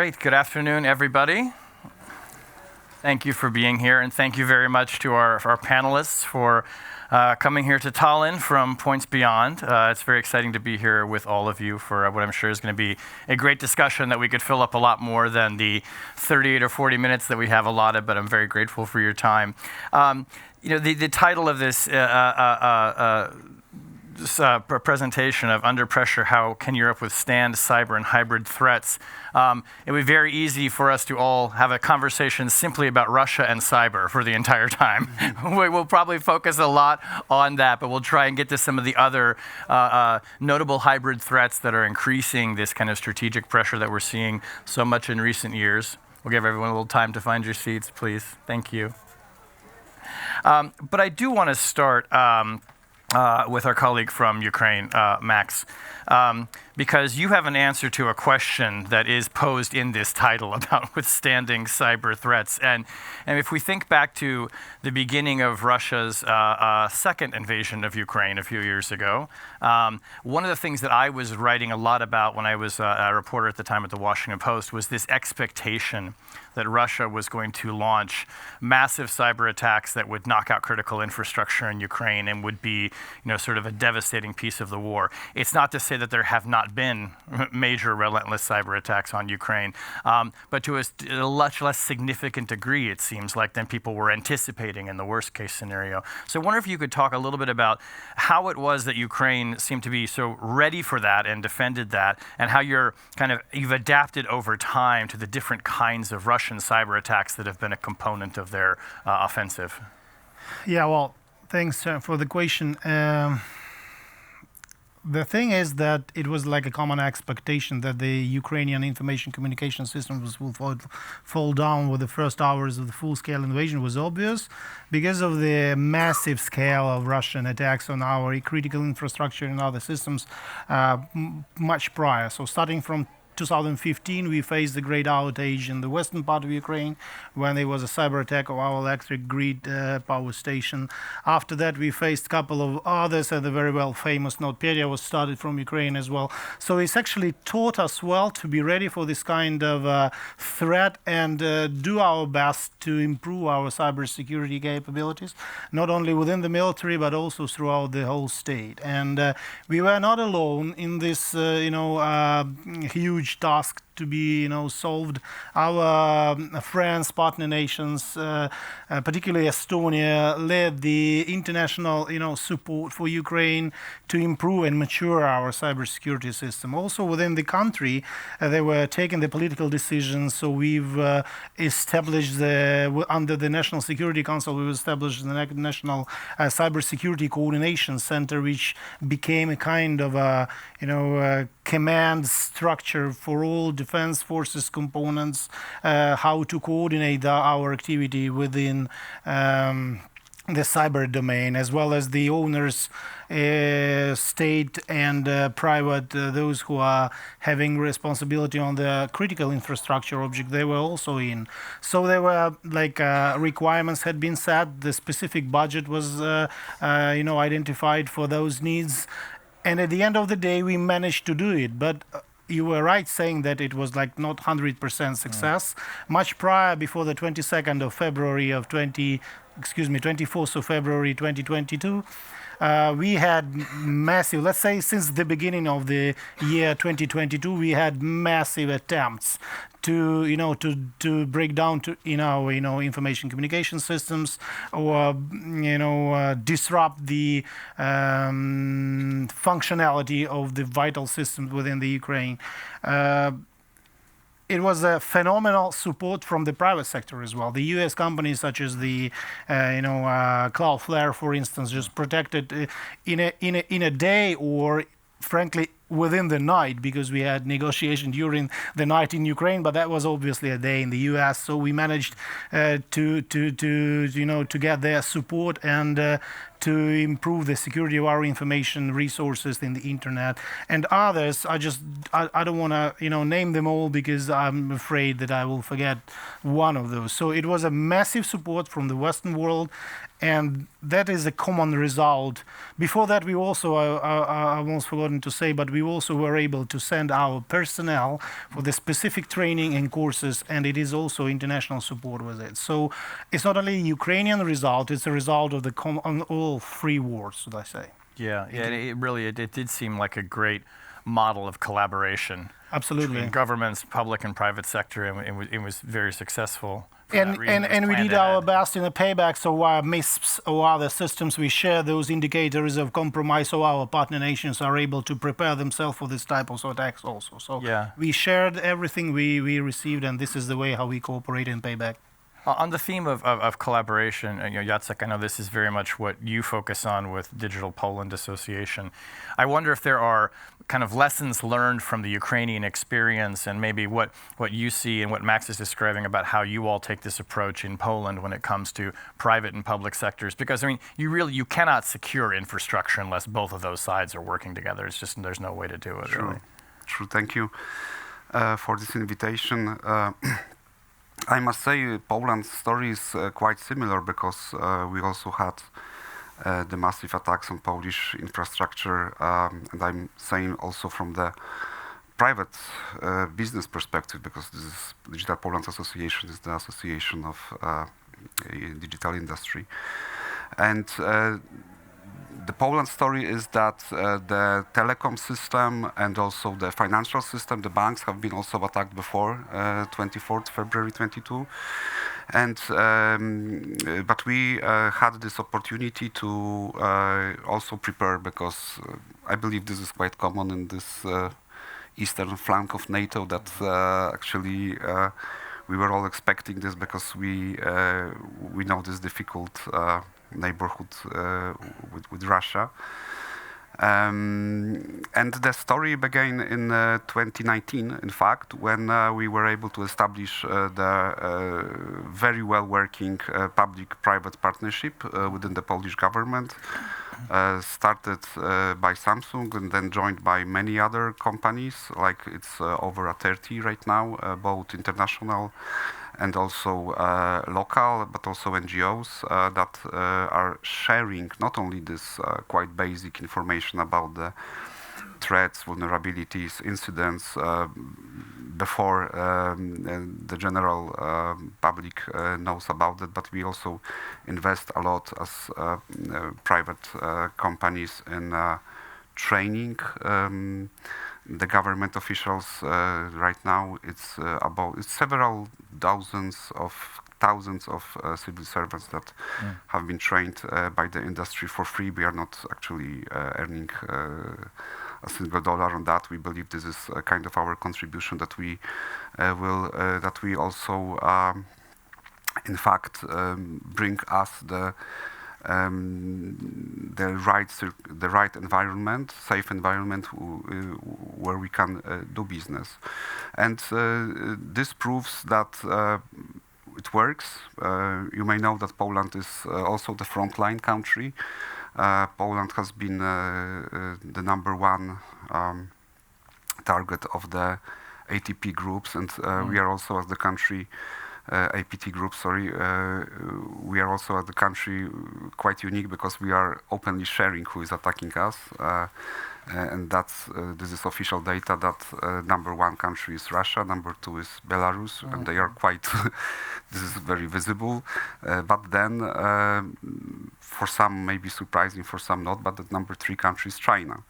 Great. Good afternoon, everybody. Thank you for being here, and thank you very much to our panelists for coming here to Tallinn from points beyond. It's very exciting to be here with all of you for what I'm sure is going to be a great discussion that we could fill up a lot more than the 38 or 40 minutes that we have allotted, but I'm very grateful for your time. The title of this presentation of Under Pressure, How Can Europe Withstand Cyber and Hybrid Threats? It would be very easy for us to all have a conversation simply about Russia and cyber for the entire time. We'll probably focus a lot on that, but we'll try and get to some of the other notable hybrid threats that are increasing this kind of strategic pressure that we're seeing so much in recent years. We'll give everyone a little time to find your seats, please. Thank you. But I do want to start with our colleague from Ukraine, Max, because you have an answer to a question that is posed in this title about withstanding cyber threats. And if we think back to the beginning of Russia's second invasion of Ukraine a few years ago, one of the things that I was writing a lot about when I was a reporter at the time at the Washington Post was this expectation that Russia was going to launch massive cyber attacks that would knock out critical infrastructure in Ukraine and would be, sort of a devastating piece of the war. It's not to say that there have not been major relentless cyber attacks on Ukraine, but to a much less significant degree, it seems like, than people were anticipating in the worst case scenario. So I wonder if you could talk a little bit about how it was that Ukraine seemed to be so ready for that and defended that, and how you've adapted over time to the different kinds of Russian cyber attacks that have been a component of their offensive. Yeah, well, thanks for the question. The thing is that it was like a common expectation that the Ukrainian information communication systems will fall down with the first hours of the full-scale invasion was obvious because of the massive scale of Russian attacks on our critical infrastructure and other systems much prior. So starting from 2015, we faced the great outage in the western part of Ukraine when there was a cyber attack of our electric grid power station. After that, we faced a couple of others, and the very well famous NotPetya was started from Ukraine as well. So it's actually taught us well to be ready for this kind of threat and do our best to improve our cybersecurity capabilities, not only within the military, but also throughout the whole state. And we were not alone in this, huge task to be solved. Our friends, partner nations, particularly Estonia, led the international support for Ukraine to improve and mature our cybersecurity system. Also within the country, they were taking the political decisions. So we've established under the National Security Council, we've established the National Cybersecurity Coordination Center, which became a kind of a command structure for all defense forces components, how to coordinate our activity within the cyber domain, as well as the owners, state and private, those who are having responsibility on the critical infrastructure object, they were also in. So there were requirements had been set, the specific budget was identified for those needs. And at the end of the day, we managed to do it. But you were right saying that it was not 100% success. Much prior, before the 22nd of February 24th of February 2022, we had massive, let's say since the beginning of the year 2022, we had massive attempts to break down information communication systems or disrupt the functionality of the vital systems within the Ukraine. It was a phenomenal support from the private sector as well. The U.S. companies such as the Cloudflare, for instance, just protected in a day, or frankly within the night, because we had negotiation during the night in Ukraine, but that was obviously a day in the U.S. So we managed to get their support and to improve the security of our information resources in the internet. And others, I don't want to name them all because I'm afraid that I will forget one of those. So it was a massive support from the Western world, and that is a common result. Before that, we also, I almost forgotten to say, but we also were able to send our personnel for the specific training and courses, and it is also international support with it. So it's not only a Ukrainian result, it's a result of on all three wars, should I say. Yeah, it really did seem like a great model of collaboration. Absolutely. Between governments, public and private sector, and it was very successful. And we did our best in the payback, so our MISPs or other systems, we share those indicators of compromise, so our partner nations are able to prepare themselves for this type of attacks also. So we shared everything we received, and this is the way how we cooperate in payback. On the theme of collaboration, Jacek, I know this is very much what you focus on with Digital Poland Association. I wonder if there are kind of lessons learned from the Ukrainian experience, and maybe what you see and what Max is describing about how you all take this approach in Poland when it comes to private and public sectors. Because I mean, you cannot secure infrastructure unless both of those sides are working together. It's just there's no way to do it. True. Really. True. Thank you for this invitation. I must say Poland's story is quite similar, because we also had the massive attacks on Polish infrastructure, and I'm saying also from the private business perspective, because this is Digital Poland Association is the association of digital industry. And the Poland story is that the telecom system and also the financial system, the banks have been also attacked before 24th February 22. And but we had this opportunity to also prepare, because I believe this is quite common in this eastern flank of NATO, that actually we were all expecting this, because we know this difficult neighborhood with Russia. And the story began in 2019, in fact, when we were able to establish the very well working public-private partnership within the Polish government, started by Samsung and then joined by many other companies, like it's over 30 right now, both international and also local, but also NGOs that are sharing not only this quite basic information about the threats, vulnerabilities, incidents before the general public knows about it, but we also invest a lot as private companies in training the government officials. Right now it's several thousands of civil servants that have been trained by the industry for free. We are not actually earning a single dollar on that. We believe this is a kind of our contribution that we that we also in fact bring us the right environment, safe environment where we can do business. And this proves that it works. You may know that Poland is also the frontline country. Poland has been the #1 target of the ATP groups, and we are also as the country APT group, sorry, we are also as the country quite unique, because we are openly sharing who is attacking us, and that's this is official data that #1 country is Russia, #2 is Belarus, and they are quite this is very visible, but then for some maybe surprising, for some not, but the #3 country is China.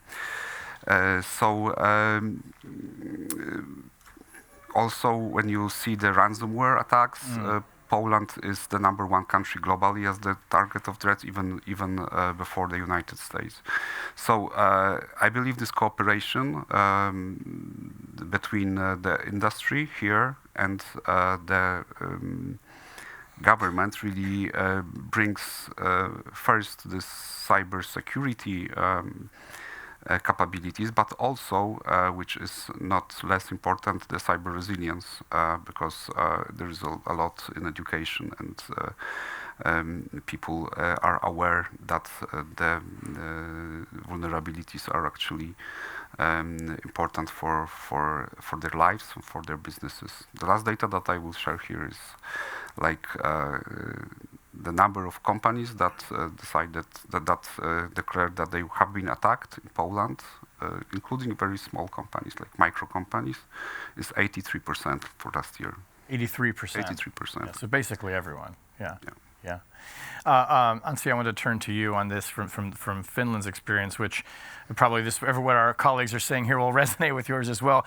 Also, when you see the ransomware attacks, Poland is the #1 country globally as the target of threats, even before the United States. So I believe this cooperation between the industry here and the government really brings first this cybersecurity capabilities, but also, which is not less important, the cyber resilience, because there is a lot in education, and people are aware that the vulnerabilities are actually important for their lives and for their businesses. The last data that I will share here is like the number of companies that declared that they have been attacked in Poland, including very small companies like micro companies, is 83% for last year. 83%. 83%. Yeah, so basically everyone. Yeah. Yeah. Yeah. Anssi, I want to turn to you on this from Finland's experience, which probably what our colleagues are saying here will resonate with yours as well.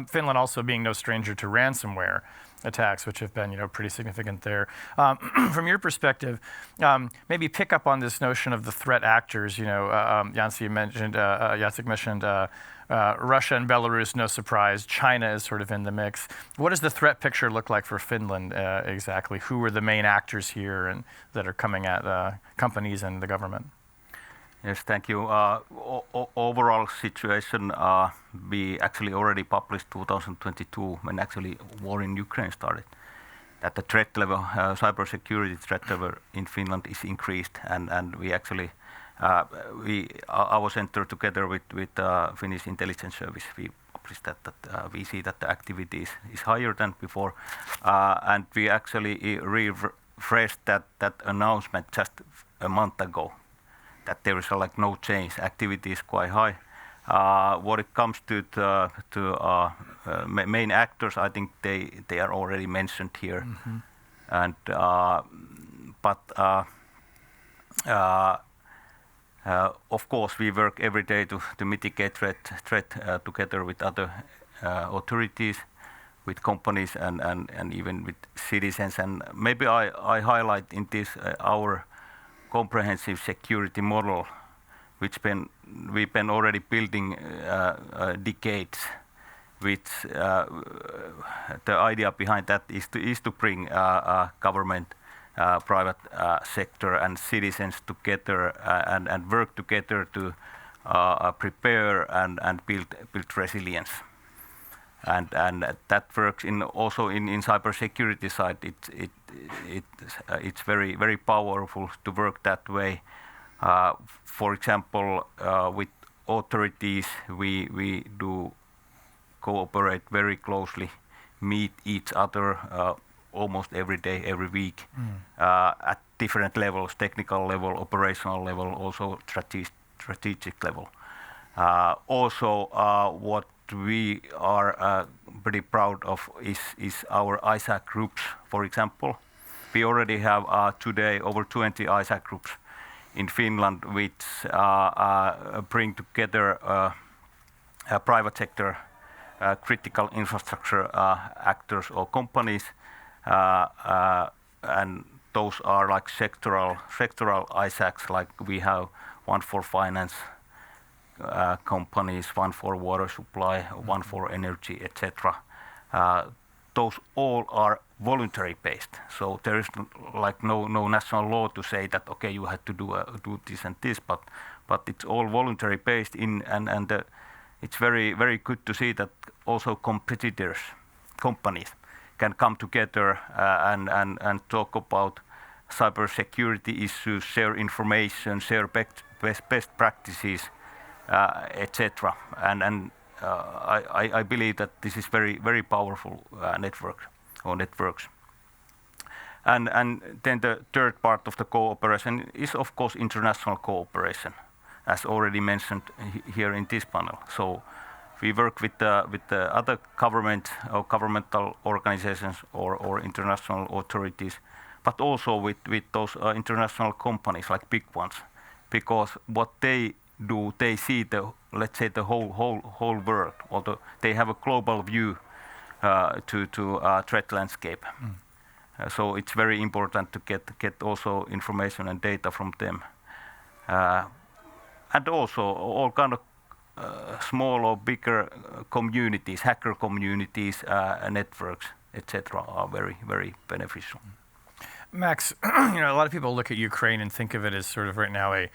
Finland also being no stranger to ransomware attacks, which have been pretty significant there. From your perspective, maybe pick up on this notion of the threat actors. Jacek mentioned Russia and Belarus, no surprise. China is sort of in the mix. What does the threat picture look like for Finland exactly? Who are the main actors here and that are coming at companies and the government? Yes, thank you. Overall situation, we actually already published 2022 when actually war in Ukraine started, that the threat level, cybersecurity threat level in Finland is increased, and we actually, our center together with Finnish intelligence service, we published that we see that the activity is higher than before, and we actually refreshed that announcement just a month ago, that there is like no change. Activity is quite high. What it comes to main actors, I think they are already mentioned here. Mm-hmm. And of course we work every day to mitigate threat together with other authorities, with companies and even with citizens. And maybe I highlight in this our comprehensive security model, which we've been already building decades. Which the idea behind that is to bring government, private sector, and citizens together and work together to prepare and build resilience. And that works also in cybersecurity side. It's very powerful to work that way. For example, with authorities, we do cooperate very closely, meet each other almost every day, every week, at different levels: technical level, operational level, also strategic level. Also, what we are pretty proud of is our ISAC groups, for example. We already have today over 20 ISAC groups in Finland, which bring together private sector critical infrastructure actors or companies, and those are like sectoral ISACs, like we have one for finance companies, one for water supply, one for energy, etc. Those all are voluntary based, so there is like no national law to say that okay, you have to do this and this, but it's all voluntary based and it's very good to see that also companies can come together and talk about cybersecurity issues, share information, share best practices, etc. And I believe that this is very powerful networks. And then the third part of the cooperation is of course international cooperation, as already mentioned here in this panel. So we work with the other government or governmental organizations or international authorities, but also with those international companies like big ones, because what they do, they see the, let's say, the whole world, although they have a global view to threat landscape. So it's very important to get also information and data from them, and also all kind of small or bigger communities, hacker communities, networks, etc. are very beneficial. Max, a lot of people look at Ukraine and think of it as sort of right now a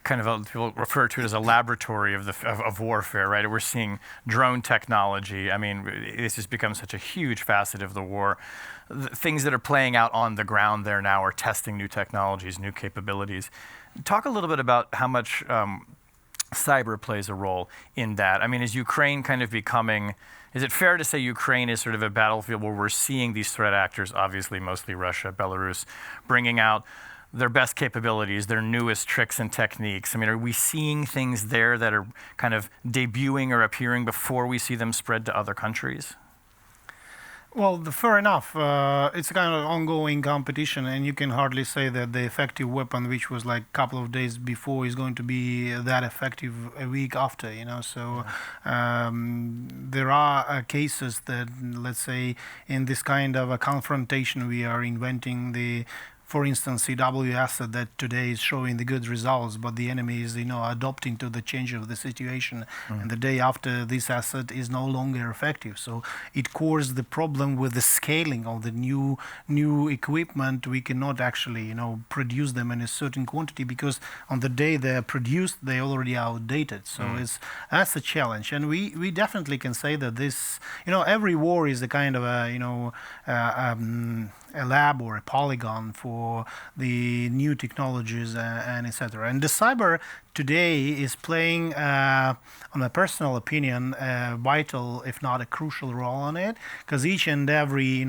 kind of people refer to it as a laboratory of warfare, right? We're seeing drone technology. I mean, this has become such a huge facet of the war. Things that are playing out on the ground there now are testing new technologies, new capabilities. Talk a little bit about how much cyber plays a role in that. I mean, is Ukraine kind of becoming, is it fair to say Ukraine is sort of a battlefield where we're seeing these threat actors, obviously mostly Russia, Belarus, bringing out their best capabilities, their newest tricks and techniques? I mean, are we seeing things there that are kind of debuting or appearing before we see them spread to other countries? Well, fair enough. It's a kind of ongoing competition, and you can hardly say that the effective weapon, which was like a couple of days before, is going to be that effective a week after. So there are cases that, let's say, in this kind of a confrontation, we are inventing the, for instance, CW asset that today is showing the good results, but the enemy is, adopting to the change of the situation, and the day after this asset is no longer effective. So it caused the problem with the scaling of the new equipment. We cannot actually, produce them in a certain quantity because on the day they're produced, they already are outdated. So that's a challenge, and we definitely can say that this, every war is a kind of a lab or a polygon for the new technologies and etc. And the cyber today is playing, on my personal opinion, a vital, if not a crucial role on it, because each and every,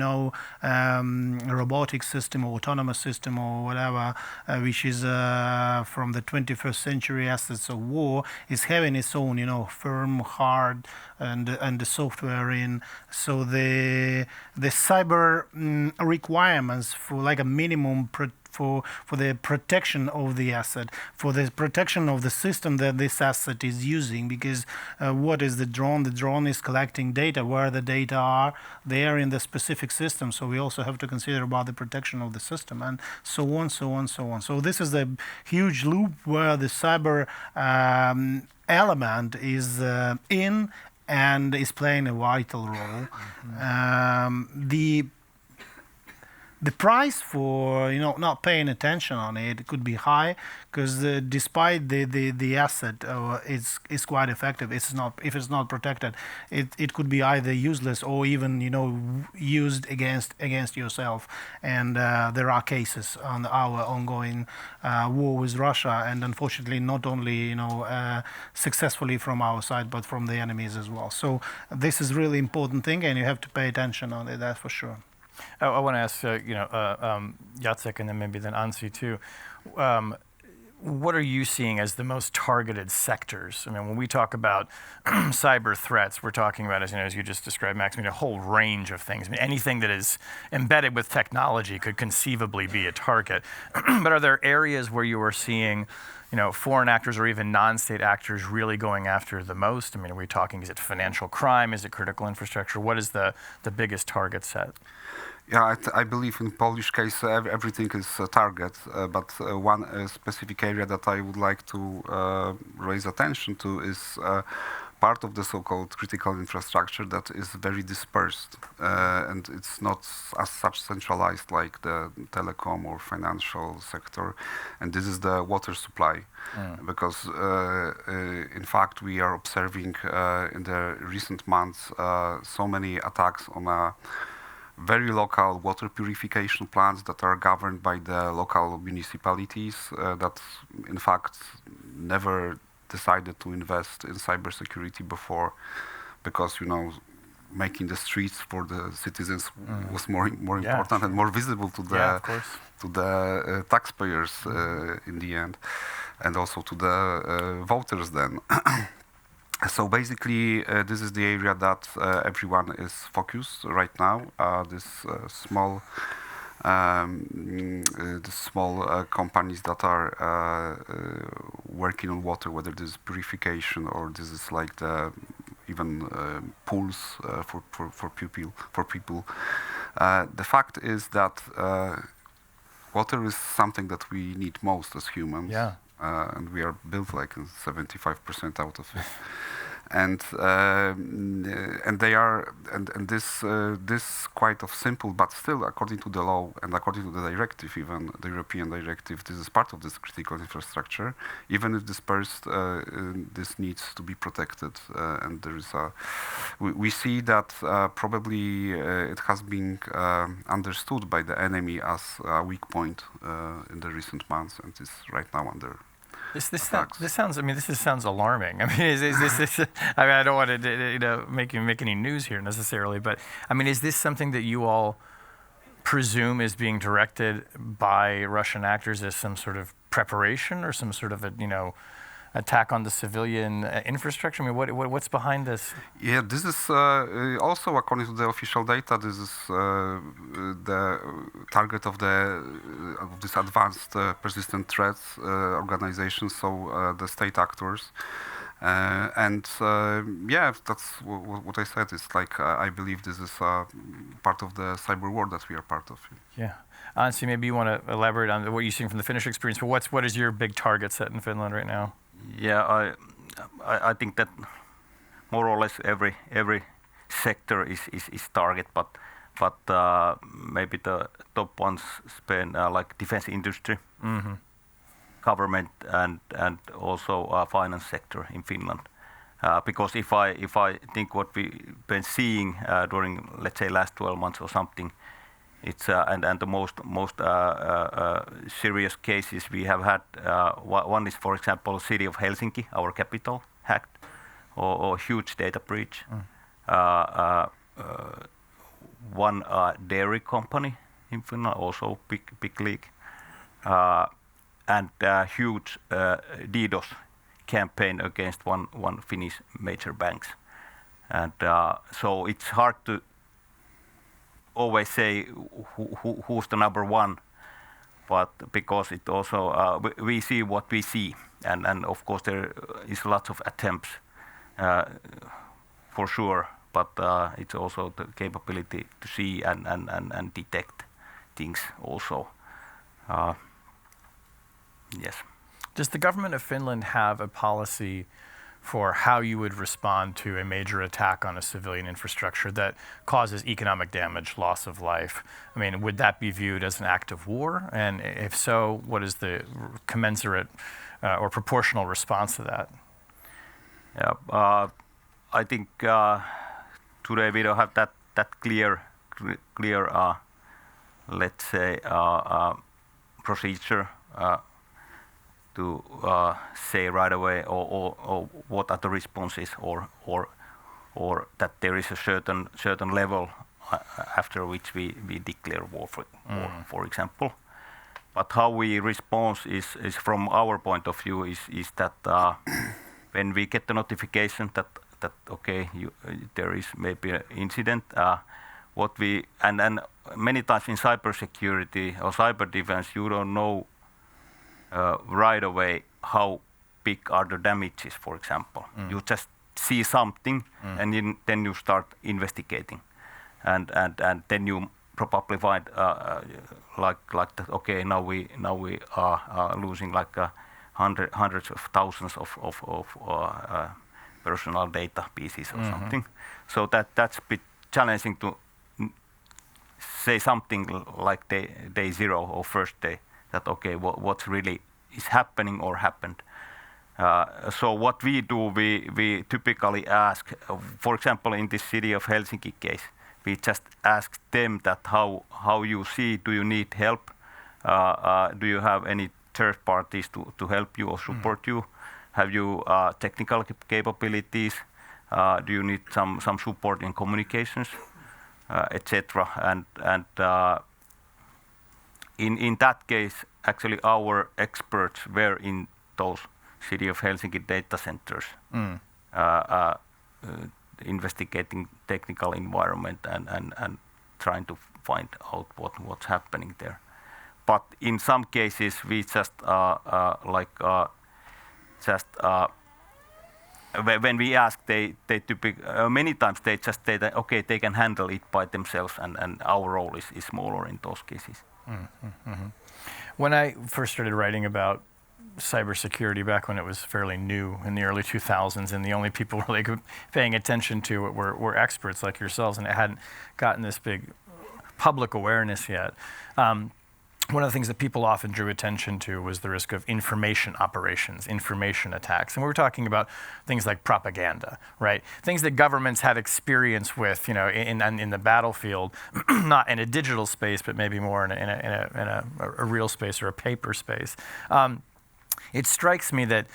robotic system or autonomous system or whatever, which is from the 21st century assets of war, is having its own, firm, hard, and the software in. So the cyber requirements for like a minimum for the protection of the asset, for the protection of the system that this asset is using, because what is the drone? The drone is collecting data. Where the data are, they are in the specific system. So we also have to consider about the protection of the system, and so on, so on, so on. So this is a huge loop where the cyber element is in and is playing a vital role. The price for not paying attention on it could be high, because despite the asset is quite effective. If it's not protected, it could be either useless or even used against yourself. And there are cases on our ongoing war with Russia, and unfortunately not only successfully from our side but from the enemies as well. So this is really important thing, and you have to pay attention on it. That's for sure. I want to ask, Jacek, and then maybe Anssi too. What are you seeing as the most targeted sectors? I mean, when we talk about cyber threats, we're talking about, as you just described, Maksym, a whole range of things. I mean, anything that is embedded with technology could conceivably be a target. But are there areas where you are seeing, foreign actors or even non-state actors really going after the most? I mean, are we talking, is it financial crime? Is it critical infrastructure? What is the biggest target set? Yeah, I believe in Polish case everything is a target, but one specific area that I would like to raise attention to is part of the so-called critical infrastructure that is very dispersed, and it's not as such centralized like the telecom or financial sector, and this is the water supply. Because in fact we are observing in the recent months so many attacks on very local water purification plants that are governed by the local municipalities that in fact never decided to invest in cybersecurity before, because making the streets for the citizens was more important and more visible to the taxpayers in the end, and also to the voters then. So basically, this is the area that everyone is focused right now. This small companies that are working on water, whether this is purification or this is like the even pools for people. The fact is that water is something that we need most as humans. Yeah. And we are built like 75% out of it. And this quite of simple, but still according to the law and according to the directive, even the European directive, this is part of this critical infrastructure. Even if dispersed, this needs to be protected. And there is we see that probably it has been understood by the enemy as a weak point in the recent months, and is right now under This sounds. I mean, this sounds alarming. I mean, is this? I mean, I don't want to make any news here necessarily, but I mean, is this something that you all presume is being directed by Russian actors as some sort of preparation or some sort of a attack on the civilian infrastructure? I mean, what's behind this? Yeah, this is also according to the official data. This is the target of this advanced persistent threats organization. So the state actors, and yeah, that's what I said. It's like I believe this is part of the cyber war that we are part of. Yeah. Anssi, maybe you want to elaborate on what you're seeing from the Finnish experience, but what is your big target set in Finland right now? Yeah, I think that more or less every sector is target, but maybe the top ones spend like defense industry, government, and also finance sector in Finland. Because if I think what we've been seeing during, let's say, last 12 months or something, it's and the most serious cases we have had. One is, for example, city of Helsinki, our capital, hacked, or huge data breach. One dairy company in Finland, also big league, and huge DDoS campaign against one Finnish major banks, and so it's hard to always say who's the number one, but because it also we see what we see, and of course there is lots of attempts for sure, but it's also the capability to see and detect things also. Yes. Does the government of Finland have a policy for how you would respond to a major attack on a civilian infrastructure that causes economic damage, loss of life? I mean, would that be viewed as an act of war? And if so, what is the commensurate or proportional response to that? Yeah, I think today we don't have that clear, let's say, procedure to say right away, or what are the responses, or that there is a certain level after which we declare war, for example. But how we respond is from our point of view is that when we get the notification that okay, there is maybe an incident, what we and many times in cybersecurity or cyber defense, you don't know right away how big are the damages, for example. You just see something and then you start investigating, and then you probably find like that. Okay, now we are losing like hundreds of thousands of personal data pieces or something. So that's a bit challenging to say something like day zero or first day, that okay, what really is happening or happened. So what we do, we typically ask, for example, in this city of Helsinki case, we just ask them that how you see, do you need help? Do you have any third parties to help you or support you? Have you technical capabilities? Do you need some support in communications, etc.? And in that case, actually our experts were in those city of Helsinki data centers, investigating technical environment and trying to find out what's happening there. But in some cases, we just when we ask, they typically many times they just say that okay, they can handle it by themselves, and our role is smaller in those cases. When I first started writing about cybersecurity back when it was fairly new in the early 2000s, and the only people really paying attention to it were experts like yourselves, and it hadn't gotten this big public awareness yet. One of the things that people often drew attention to was the risk of information operations, information attacks. And we were talking about things like propaganda, right? Things that governments had experience with, you know, in the battlefield, not in a digital space, but maybe more in a real space or a paper space. it strikes me that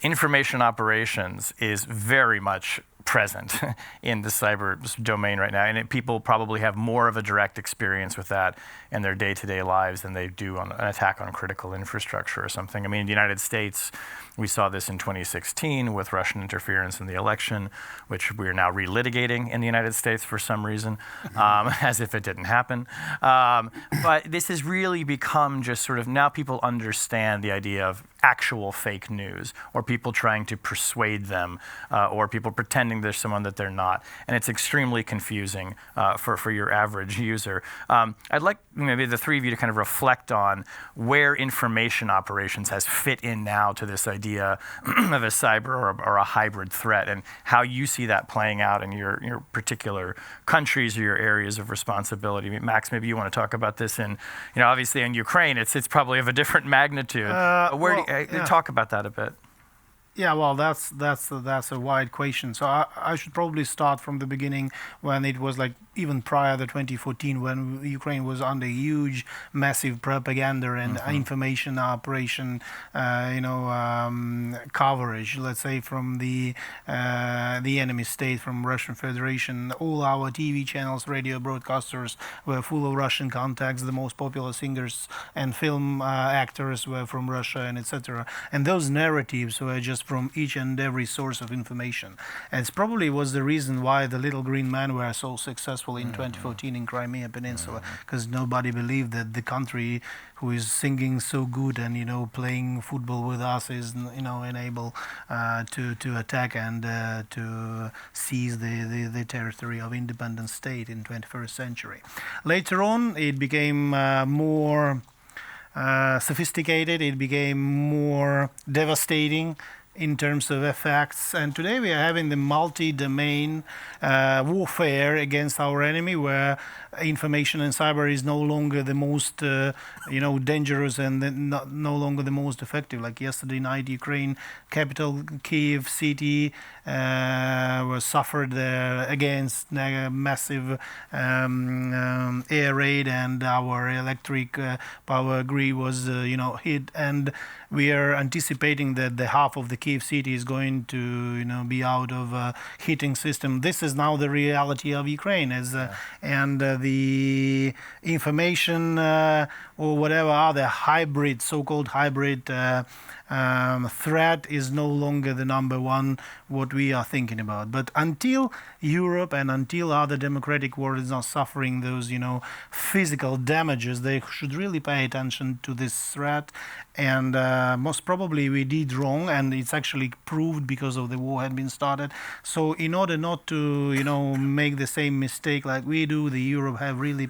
information operations is very much present in the cyber domain right now, and people probably have more of a direct experience with that in their day-to-day lives than they do on an attack on critical infrastructure or something. I mean, in the United States, we saw this in 2016 with Russian interference in the election, which we are now relitigating in the United States for some reason, as if it didn't happen. But this has really become just sort of, now people understand the idea of actual fake news, or people trying to persuade them, or people pretending there's someone that they're not. And it's extremely confusing for your average user. I'd like maybe the three of you to kind of reflect on where information operations has fit in now to this idea of a cyber or a hybrid threat, and how you see that playing out in your particular countries or your areas of responsibility. I mean, Max, maybe you want to talk about this in, obviously in Ukraine, it's probably of a different magnitude. Talk about that a bit. Yeah, well, that's a wide question. So I should probably start from the beginning, when it was like even prior to 2014, when Ukraine was under huge, massive propaganda and information operation, coverage. Let's say from the enemy state, from Russian Federation. All our TV channels, radio broadcasters were full of Russian contacts. The most popular singers and film actors were from Russia, and etc. And those narratives were just from each and every source of information. And it probably was the reason why the Little Green Men were so successful in 2014 in Crimea Peninsula, because nobody believed that the country who is singing so good and playing football with us is unable to attack and to seize the territory of independent state in 21st century. Later on, it became more sophisticated. It became more devastating in terms of effects, and today we are having the multi-domain warfare against our enemy, where information and cyber is no longer the most dangerous and no longer the most effective. Like yesterday night, Ukraine capital Kiev city was suffered against massive air raid, and our electric power grid was hit, and we are anticipating that the half of the Kiev city is going to be out of heating system. This is now the reality of Ukraine, and the information or whatever other hybrid, so-called hybrid threat is no longer the number one what we are thinking about. But until Europe and until other democratic world is not suffering those physical damages, they should really pay attention to this threat. And most probably we did wrong, and it's actually proved because of the war had been started. So in order not to make the same mistake like we do, the Europe have really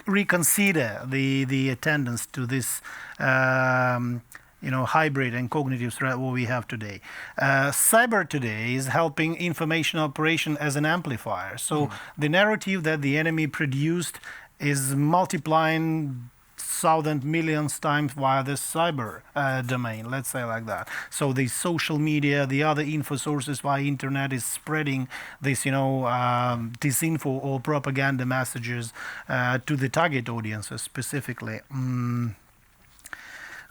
reconsider the attendance to this hybrid and cognitive threat what we have today. Cyber today is helping information operation as an amplifier. So the narrative that the enemy produced is multiplying thousand millions times via the cyber domain, let's say like that. So the social media, the other info sources via internet is spreading this, disinfo or propaganda messages to the target audiences specifically.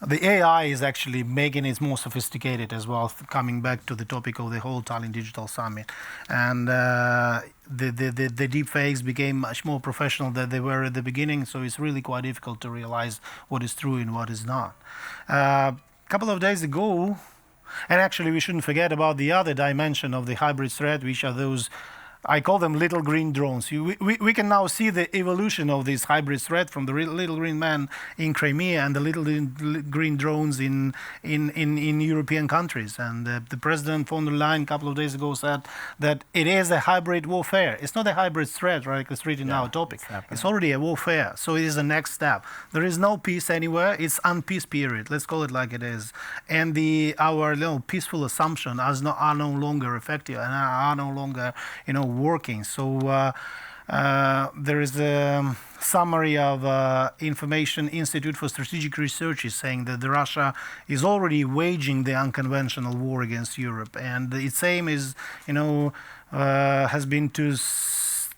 The AI is actually making it more sophisticated as well, coming back to the topic of the whole Tallinn Digital Summit. And the deep fakes became much more professional than they were at the beginning, so it's really quite difficult to realize what is true and what is not. A couple of days ago, and actually we shouldn't forget about the other dimension of the hybrid threat, which are those, I call them little green drones. We can now see the evolution of this hybrid threat from the little green man in Crimea and the little green drones in European countries. And the President von der Leyen a couple of days ago said that it is a hybrid warfare. It's not a hybrid threat, right? It's written in our topic. It's already a warfare. So it is the next step. There is no peace anywhere. It's unpeace period. Let's call it like it is. And our peaceful assumptions are no longer effective and are no longer, working. So there is a summary of Information Institute for Strategic Research is saying that Russia is already waging the unconventional war against Europe, and its aim is, has been to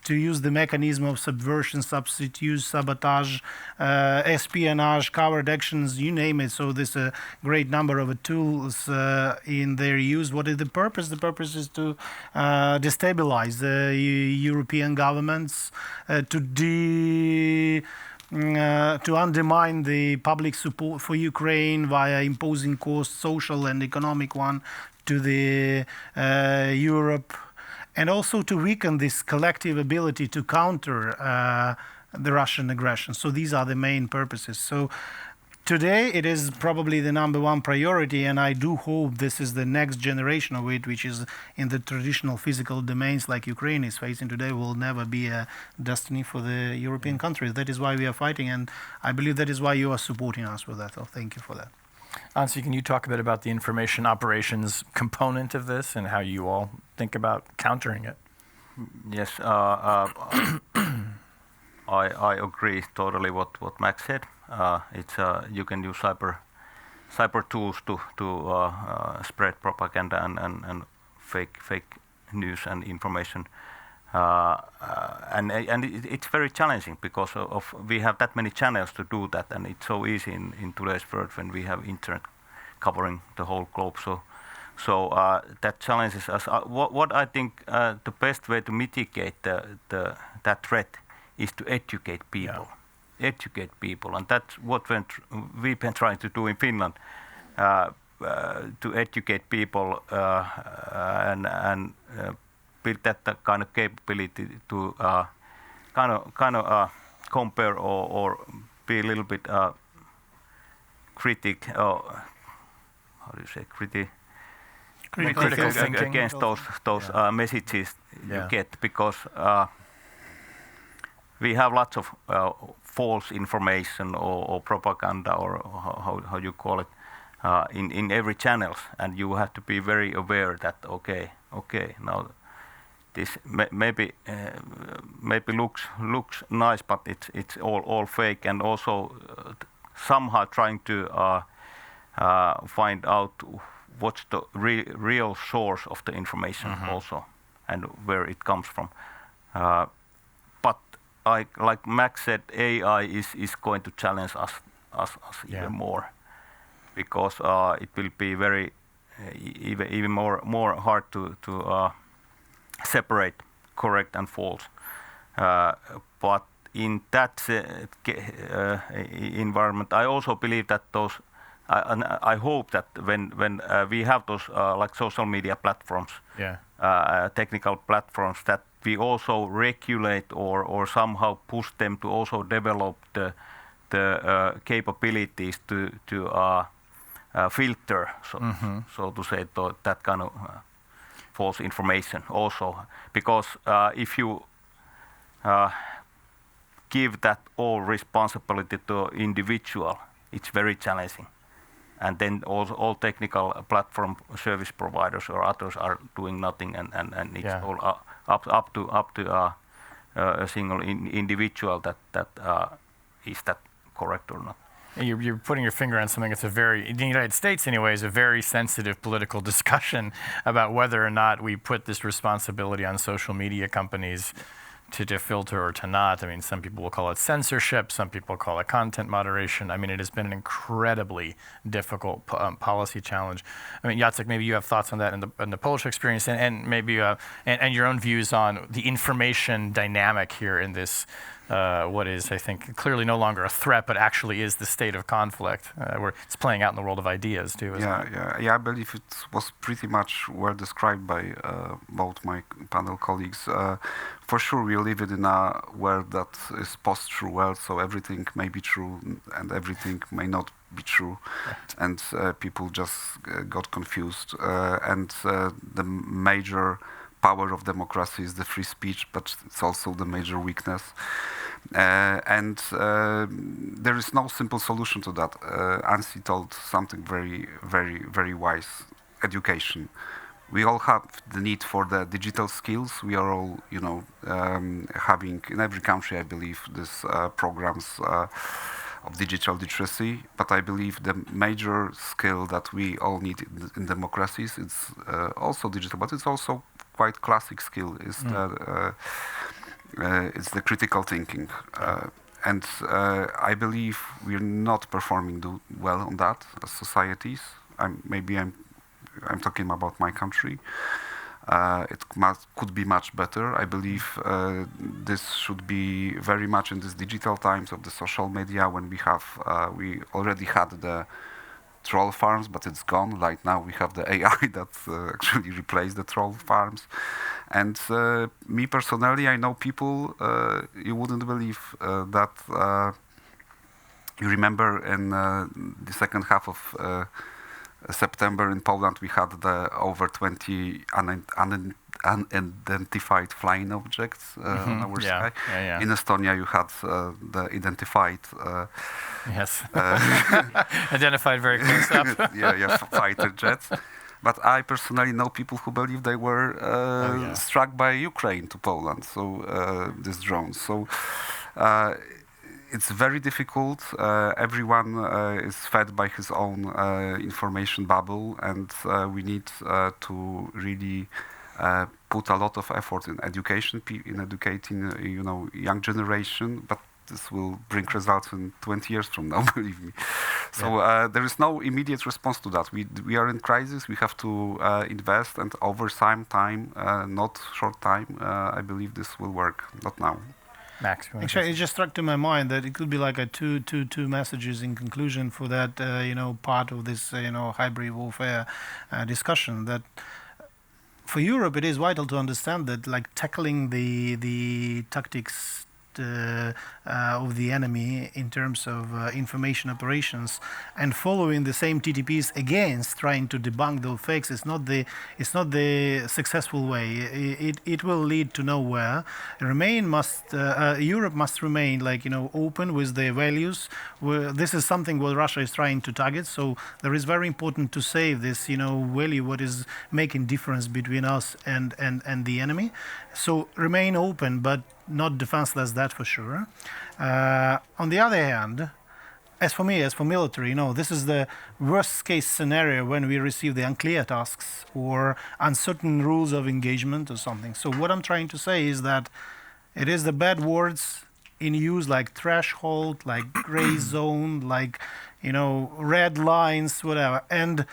to use the mechanism of subversion, substitute, sabotage, espionage, covert actions, you name it. So there's a great number of tools in their use. What is the purpose? The purpose is to destabilize the European governments, to undermine the public support for Ukraine via imposing cost, social and economic one, to the Europe, and also to weaken this collective ability to counter the Russian aggression. So these are the main purposes. So today it is probably the number one priority, and I do hope this is the next generation of it, which is in the traditional physical domains like Ukraine is facing today, will never be a destiny for the European countries. That is why we are fighting, and I believe that is why you are supporting us with that. So thank you for that. Anssi, can you talk a bit about the information operations component of this and how you all think about countering it? Yes, I agree totally what Max said. It's you can use cyber tools to spread propaganda and fake news and information, and it's very challenging because of we have that many channels to do that, and it's so easy in today's world when we have internet covering the whole globe. So that challenges us. What I think the best way to mitigate that threat is to educate people. Yeah. Educate people, and that's what we've been trying to do in Finland, to educate people and build that kind of capability to kind of compare or be a little bit critic, how do you say, critical thinking against those messages you get, because we have lots of false information or propaganda, or how you call it, in every channels, and you have to be very aware that okay, now this maybe looks nice, but it's all fake, and also somehow trying to find out what's the real source of the information also, and where it comes from. Like Max said, AI is going to challenge us even more, because it will be very even more hard to separate correct and false. But in that environment, I also believe that those, and I hope that when we have those like social media platforms, technical platforms, that we also regulate or somehow push them to also develop the capabilities to filter, so to say, that kind of false information also. Because if you give that all responsibility to individual, it's very challenging. And then all technical platform service providers or others are doing nothing, and it's all up to a single individual that is that correct or not. You're putting your finger on something that's in the United States anyway, is a very sensitive political discussion about whether or not we put this responsibility on social media companies to filter or to not. I mean, some people will call it censorship, some people call it content moderation. I mean, it has been an incredibly difficult policy challenge. I mean, Jacek, maybe you have thoughts on that in the Polish experience, and maybe and your own views on the information dynamic here in this, what is, I think, clearly no longer a threat, but actually is the state of conflict, where it's playing out in the world of ideas too, isn't it? Yeah, I believe it was pretty much well described by both my panel colleagues. For sure, we live in a world that is post-true world, so everything may be true and everything may not be true, and people just got confused. And the major power of democracy is the free speech, but it's also the major weakness. And there is no simple solution to that. Anssi told something very, very, very wise: education. We all have the need for the digital skills. We are all, having in every country, I believe, these programs of digital literacy. But I believe the major skill that we all need in democracies, it's also digital, but it's also quite classic skill, is it's the critical thinking. And I believe we're not performing well on that as societies. I'm talking about my country. It could be much better. I believe this should be very much in these digital times of the social media when we already had the troll farms, but it's gone. Like now we have the AI that actually replaced the troll farms. And me personally, I know people, you wouldn't believe that you remember in the second half of September in Poland, we had the over 20 unidentified flying objects on our sky. Yeah. In Estonia, you had the identified. Yes. Identified very close up. Fighter jets. But I personally know people who believe they were struck by Ukraine to Poland. So these drones. So. It's very difficult. Everyone is fed by his own information bubble, and we need to really put a lot of effort in education, in educating, young generation. But this will bring results in 20 years from now, believe me. So there is no immediate response to that. We are in crisis. We have to invest, and over time, not short time. I believe this will work. Not now. Max, actually, it just struck to my mind that it could be like a two messages in conclusion for that part of this hybrid warfare discussion. That for Europe it is vital to understand that like tackling the tactics of the enemy in terms of information operations and following the same TTPs against trying to debunk those fakes is not the successful way. It will lead to nowhere. Europe must remain open with their values. This is something what Russia is trying to target. So there is very important to save this value what is making difference between us and the enemy. So remain open, but not defenseless, that for sure. On the other hand, as for military, this is the worst case scenario when we receive the unclear tasks or uncertain rules of engagement or something. So what I'm trying to say is that it is the bad words in use like threshold, like gray zone, like, red lines, whatever. And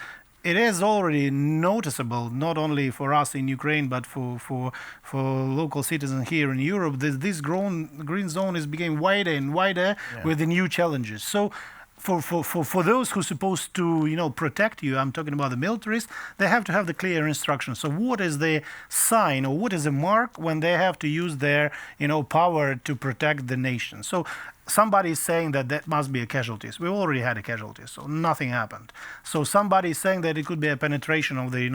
it is already noticeable, not only for us in Ukraine, but for local citizens here in Europe, this green zone is becoming wider and wider with the new challenges. So for those who are supposed to protect you, I'm talking about the militaries, they have to have the clear instructions. So what is the sign or what is the mark when they have to use their power to protect the nation? So somebody is saying that must be a casualties. We already had a casualty, so nothing happened. So somebody is saying that it could be a penetration of the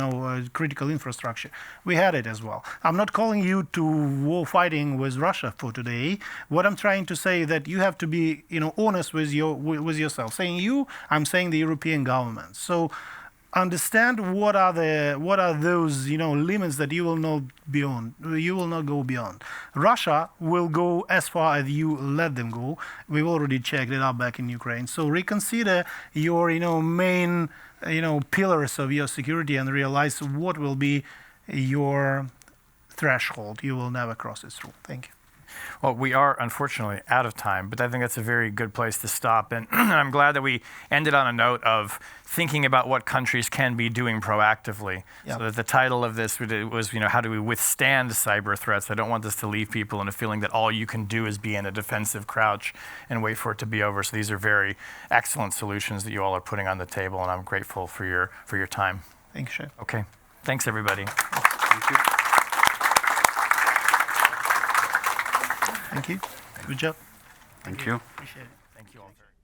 critical infrastructure. We had it as well. I'm not calling you to war fighting with Russia for today. What I'm trying to say is that you have to be honest with yourself. I'm saying the European government. So understand what are those limits that you will not go beyond. Russia will go as far as you let them go. We've already checked it out back in Ukraine. So reconsider your main pillars of your security and realize what will be your threshold. You will never cross it through. Thank you. Well, we are unfortunately out of time, but I think that's a very good place to stop. And I'm glad that we ended on a note of thinking about what countries can be doing proactively. Yep. So that the title of this was, how do we withstand cyber threats? I don't want this to leave people in a feeling that all you can do is be in a defensive crouch and wait for it to be over. So these are very excellent solutions that you all are putting on the table, and I'm grateful for your time. Thanks, Chef. Okay. Thanks, everybody. Thank you. Thank you. Good job. Thank you. Appreciate it. Thank you all very much.